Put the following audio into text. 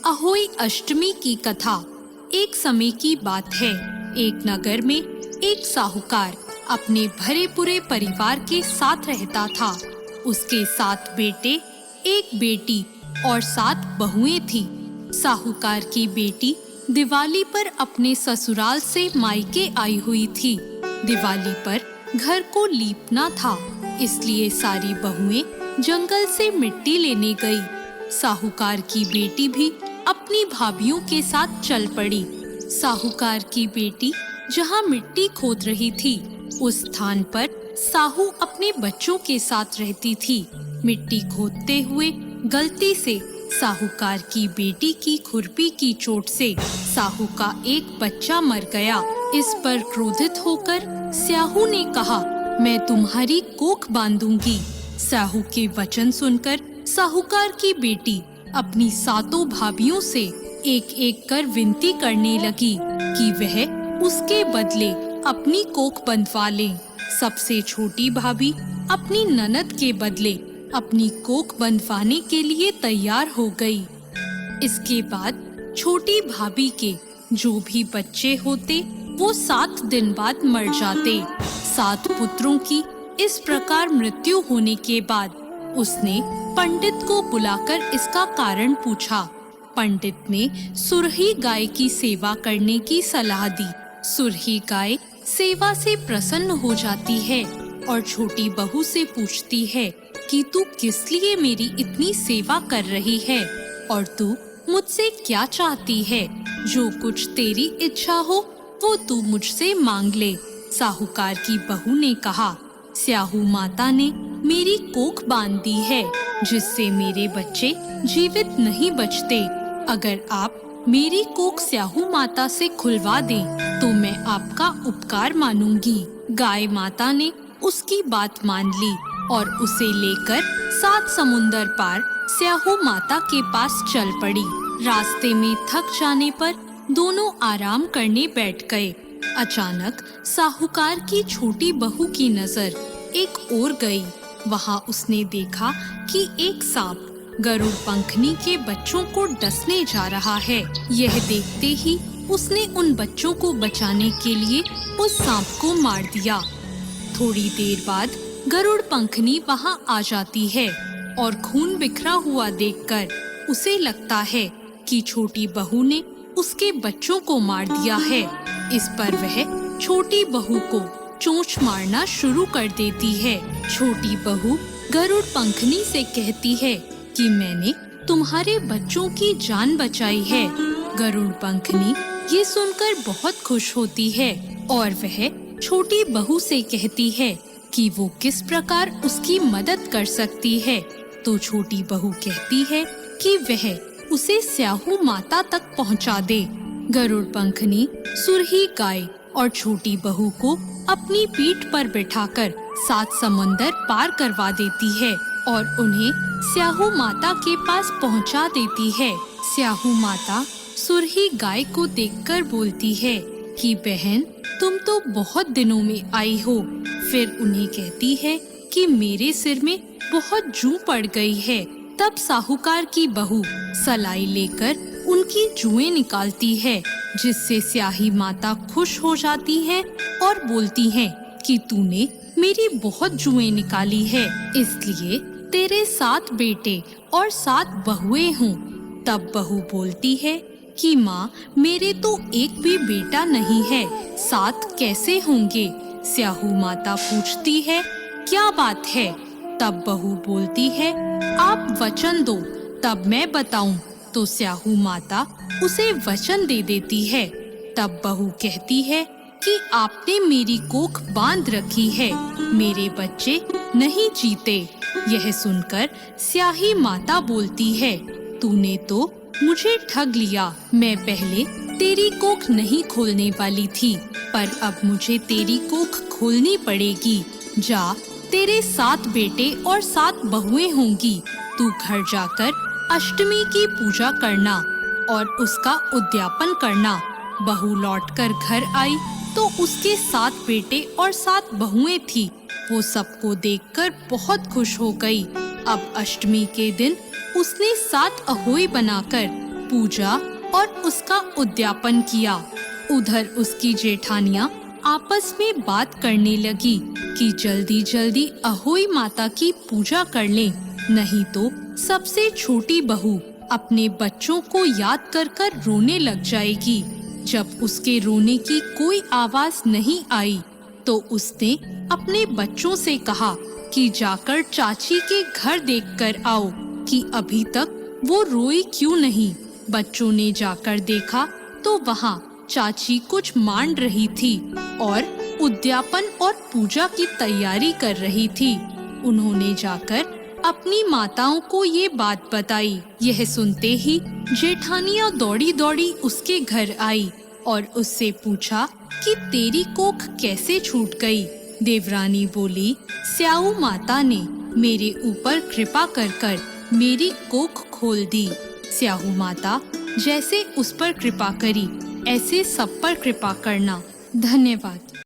अहोई अष्टमी की कथा। एक समय की बात है। एक नगर में एक साहूकार अपने भरे पूरे परिवार के साथ रहता था। उसके 7 बेटे, एक बेटी और 7 बहुएं थी। साहूकार की बेटी दिवाली पर अपने ससुराल से मायके आई हुई थी। दिवाली पर घर को लीपना था, इसलिए सारी बहुएं जंगल से मिट्टी लेने गई। साहूकार की बेटी भी अपनी भाभियों के साथ चल पड़ी। साहूकार की बेटी जहाँ मिट्टी खोद रही थी, उस स्थान पर साहू अपने बच्चों के साथ रहती थी। मिट्टी खोदते हुए गलती से साहूकार की बेटी की खुरपी की चोट से साहू का एक बच्चा मर गया। इस पर क्रोधित होकर साहू ने कहा, मैं तुम्हारी कोख बांधूंगी। साहू के वचन सुनकर साहूकार की बेटी अपनी 7 भाभियों से एक एक कर विनती करने लगी कि वह उसके बदले अपनी कोख बंधवा ले। सबसे छोटी भाभी अपनी ननद के बदले अपनी कोख बंधवाने के लिए तैयार हो गई। इसके बाद छोटी भाभी के जो भी बच्चे होते वो 7 दिन बाद मर जाते। 7 पुत्रों की इस प्रकार मृत्यु होने के बाद उसने पंडित को बुलाकर इसका कारण पूछा। पंडित ने सुरही गाय की सेवा करने की सलाह दी। सुरही गाय सेवा से प्रसन्न हो जाती है और छोटी बहू से पूछती है कि तू किस लिए मेरी इतनी सेवा कर रही है और तू मुझसे क्या चाहती है। जो कुछ तेरी इच्छा हो वो तू मुझसे मांग ले। साहूकार की बहू ने कहा, स्याहू माता ने मेरी कोख बांध दी है, जिससे मेरे बच्चे जीवित नहीं बचते। अगर आप मेरी कोख स्याहू माता से खुलवा दें तो मैं आपका उपकार मानूंगी। गाय माता ने उसकी बात मान ली और उसे लेकर 7 समुंदर पार स्याहू माता के पास चल पड़ी। रास्ते में थक जाने पर दोनों आराम करने बैठ गए। अचानक साहूकार की छोटी बहू की नजर एक ओर गई। वहाँ उसने देखा कि एक सांप गरुड़ पंखनी के बच्चों को डसने जा रहा है। यह देखते ही उसने उन बच्चों को बचाने के लिए उस सांप को मार दिया। थोड़ी देर बाद गरुड़ पंखनी वहाँ आ जाती है और खून बिखरा हुआ देखकर उसे लगता है कि छोटी बहू ने उसके बच्चों को मार दिया है। इस पर वह छोटी बहू को चोंच मारना शुरू कर देती है। छोटी बहू गरुड़ पंखनी से कहती है कि मैंने तुम्हारे बच्चों की जान बचाई है। गरुड़ पंखनी ये सुनकर बहुत खुश होती है और वह छोटी बहू से कहती है कि वो किस प्रकार उसकी मदद कर सकती है। तो छोटी बहू कहती है कि वह उसे स्याहू माता तक पहुंचा दे। गरुड़ पंखनी सुरही गाय और छोटी बहू को अपनी पीठ पर बिठाकर 7 समंदर पार करवा देती है और उन्हें स्याहू माता के पास पहुंचा देती है। स्याहू माता सुरही गाय को देखकर बोलती है कि बहन, तुम तो बहुत दिनों में आई हो। फिर उन्हें कहती है कि मेरे सिर में बहुत जूं पड़ गई है। तब साहूकार की बहू सलाई लेकर उनकी जुएं निकालती है, जिससे स्याही माता खुश हो जाती है और बोलती है कि तूने मेरी बहुत जुएं निकाली है, इसलिए तेरे 7 बेटे और 7 बहुएं हों। तब बहू बोलती है कि माँ, मेरे तो एक भी बेटा नहीं है, 7 कैसे होंगे। स्याहू माता पूछती है, क्या बात है। तब बहू बोलती है, आप वचन दो तब मैं बताऊं। तो स्याहू माता उसे वचन दे देती है। तब बहू कहती है कि आपने मेरी कोख बांध रखी है, मेरे बच्चे नहीं जीते। यह सुनकर स्याही माता बोलती है, तूने तो मुझे ठग लिया। मैं पहले तेरी कोख नहीं खोलने वाली थी, पर अब मुझे तेरी कोख खोलनी पड़ेगी। जा, तेरे 7 बेटे और 7 बहुएं होंगी। तू घर जाकर अष्टमी की पूजा करना और उसका उद्यापन करना। बहू लौटकर घर आई तो उसके 7 बेटे और 7 बहुएं थी। वो सबको देखकर बहुत खुश हो गई। अब अष्टमी के दिन उसने 7 अहोई बनाकर पूजा और उसका उद्यापन किया। उधर उसकी जेठानियां आपस में बात करने लगी कि जल्दी जल्दी अहोई माता की पूजा कर लें, नहीं तो सबसे छोटी बहू अपने बच्चों को याद कर कर रोने लग जाएगी। जब उसके रोने की कोई आवाज नहीं आई तो उसने अपने बच्चों से कहा कि जाकर चाची के घर देखकर आओ कि अभी तक वो रोई क्यों नहीं। बच्चों ने जाकर देखा तो वहाँ चाची कुछ मांड रही थी और उद्यापन और पूजा की तैयारी कर रही थी। उन्होंने जाकर अपनी माताओं को ये बात बताई। यह सुनते ही जेठानियां दौड़ी दौड़ी उसके घर आई और उससे पूछा कि तेरी कोख कैसे छूट गई। देवरानी बोली, स्याऊ माता ने मेरे ऊपर कृपा कर कर मेरी कोख खोल दी। स्याऊ माता जैसे उस पर कृपा करी ऐसे सब पर कृपा करना। धन्यवाद।